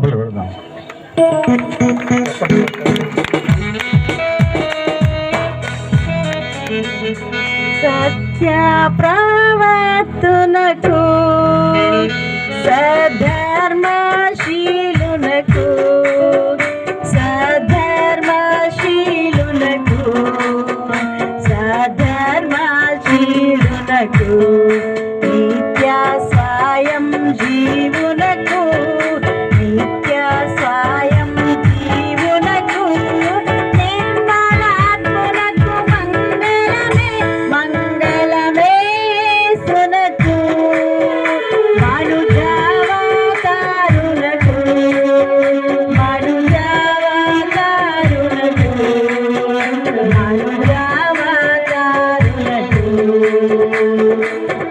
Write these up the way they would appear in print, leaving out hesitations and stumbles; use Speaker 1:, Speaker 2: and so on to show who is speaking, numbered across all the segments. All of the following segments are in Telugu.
Speaker 1: చప్పట్లు పెడదాం.
Speaker 2: సత్య ప్రవర్తనకు సధర్మశీలునకు సధర్మశీలునకు సధర్మశీలునకు నిత్య స్వయం జీవునకు నిత్య స్వయం జీవునకు నిర్మలాత్మనకు మంగళమే మంగళమే సునకు మనుజావతారునకు మనుజావతారునకు మనుజావతారునకు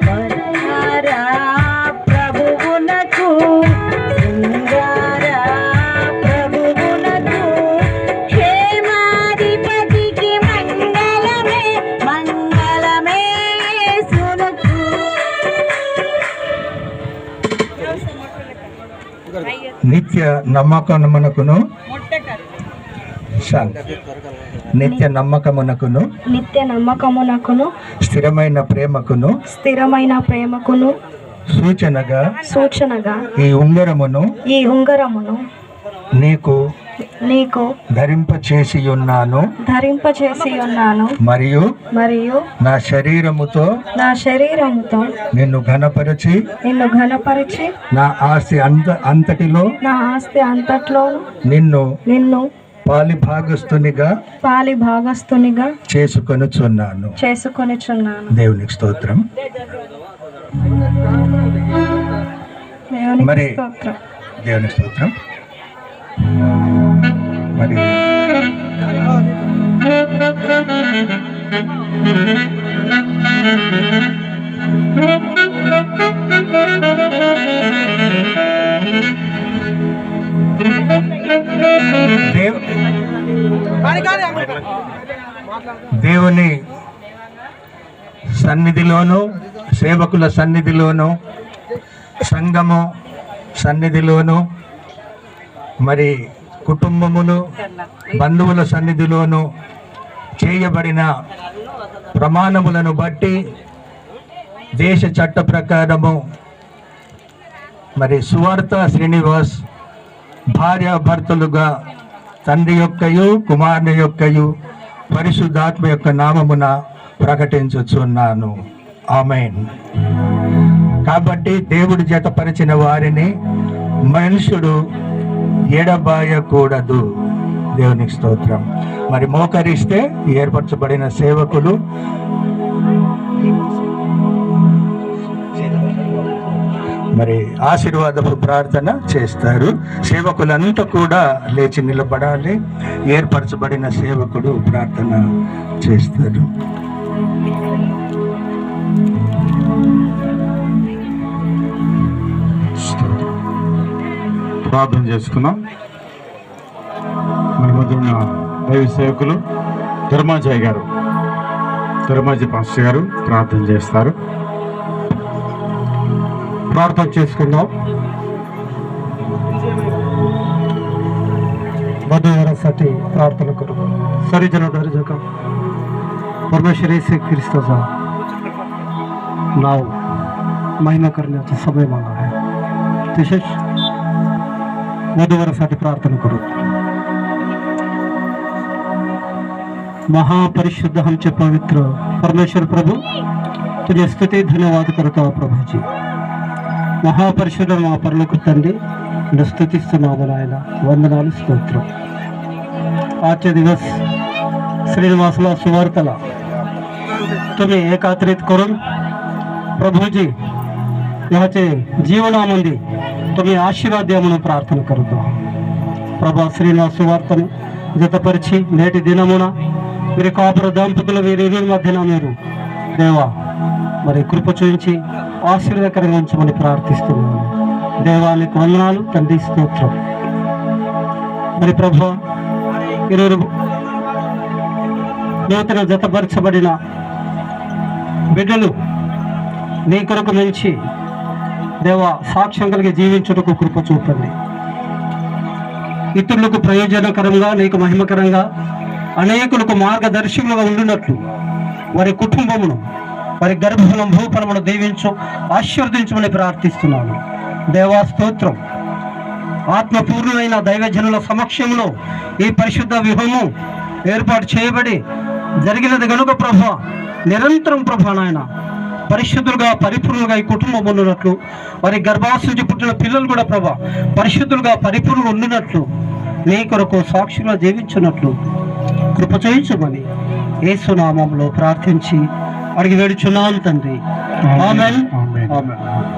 Speaker 2: వరహారా ప్రభువునకు శృంగార ప్రభువునకు హేమాధిపతికి మంగళమే మంగళమే సునకు.
Speaker 1: నిత్య నమ్మకమునకును నిత్య నమ్మకమునకును
Speaker 2: నిత్య నమ్మకమునకును
Speaker 1: స్థిరమైన ప్రేమకును
Speaker 2: స్థిరమైన ప్రేమకును
Speaker 1: సూచనగా
Speaker 2: ఈ
Speaker 1: ఉంగరమును నీకు ధరింపచేసి ఉన్నాను మరియు నా శరీరముతో నిన్ను ఘనపరచి నా ఆస్తి అంతటిలో నిన్ను పాలిభాగస్తునిగా చేసుకొనుచున్నాను. దేవునికి స్తోత్రం. మరి దేవునికి స్తోత్రం. మరి దేవుని సన్నిధిలోను సేవకుల సన్నిధిలోను సంఘము సన్నిధిలోను మరి కుటుంబములు బంధువుల సన్నిధిలోను చేయబడిన ప్రమాణములను బట్టి దేశ చట్ట ప్రకారము మరి సువార్త శ్రీనివాస్ భార్యాభర్తలుగా తండ్రి యొక్కయు కుమారుని యొక్కయు పరిశుద్ధాత్మ యొక్క నామమున ప్రకటించుచున్నాను. ఆమేన్. కాబట్టి దేవుడు జతపరిచిన వారిని మనుషుడు ఎడబాయకూడదు. దేవునికి స్తోత్రం. మరి మోకరిస్తే ఏర్పరచబడిన సేవకులు మరి ఆశీర్వాదపు ప్రార్థన చేస్తారు. సేవకులంతా కూడా లేచి నిలబడాలి. ఏర్పరచబడిన సేవకుడు ప్రార్థన చేస్తారు.
Speaker 3: ప్రార్థన చేసుకున్నాం. మన మధ్య ఉన్న దైవ సేవకులు ధర్మాజయ్ గారు, ధర్మాజయ్ పాస్టర్ గారు ప్రార్థన చేస్తారు.
Speaker 4: ప్రార్థన చేసుకుందాం. वधूवरासाठी प्रार्थना करू. सारी जन जगह परमेश्वर येशू ख्रिस्ताचा नाव महिमा करण्याचा समय मला आहे. तसेच वधूवरासाठी प्रार्थना करू. महापरिशुद्ध आमचे पवित्र परमेश्वर प्रभू, तुझे स्तुती धन्यवाद करतो प्रभूजी. महापरिशुद्ध महापरलोक తండ్రి స్తుతిస్తున్నాము నాయన. వందనాలు, స్తోత్రం. आजचे दिवस श्रीनिवासला सुवार्ताला तुम्ही एकत्रित करून प्रभूजी याचे जीवनामध्ये तुम्ही आशीर्वाद द्या म्हणून प्रार्थना करतो. ప్రభా శ్రీనివాస సువార్తను జతపరిచి నేటి దినమున మీరు కాపుర దంపతులు వీరి మధ్యన మీరు దేవా మరి కృప చూపించి ఆశీర్వాదకరంగా ఉంచమని ప్రార్థిస్తున్నాను. దేవానికి వందనాలు తండ్రి, స్తోత్రం. మరి ప్రభా ఈరోజు నూతన జతపరచబడిన బిడ్డలు నీ కొరకు మంచి దేవా సాక్ష్యం కలిగి జీవించుటకు కృప చూపండి. ఇతరులకు ప్రయోజనకరంగా నీకు మహిమకరంగా అనేకులకు మార్గదర్శకులుగా ఉండినట్లు వారి కుటుంబమును వారి గర్భఫలం భూఫలమును దీవించు ఆశీర్వదించమని ప్రార్థిస్తున్నాను. దేవా స్తోత్రం. ఆత్మపూర్ణమైన దైవజనుల సమక్షంలో ఈ పరిశుద్ధ వివాహము ఏర్పాటు చేయబడి జరిగినది గనుక ప్రభా, నిరంతరం ప్రభా నాయన పరిశుద్ధులుగా పరిపూర్ణులుగా ఈ కుటుంబం ఉండినట్లు, వారి గర్భాశ నుంచి పుట్టిన పిల్లలు కూడా ప్రభా పరిశుద్ధులుగా పరిపూర్ణులు ఉండినట్లు, నీ కొరకు సాక్షులుగా జీవించున్నట్లు కృప చేయించమని యేసు నామములో ప్రార్థించి అడిగి వేడుచున్నాను తండ్రి. ఆమేన్.
Speaker 3: ఆమేన్.
Speaker 4: ఆమేన్.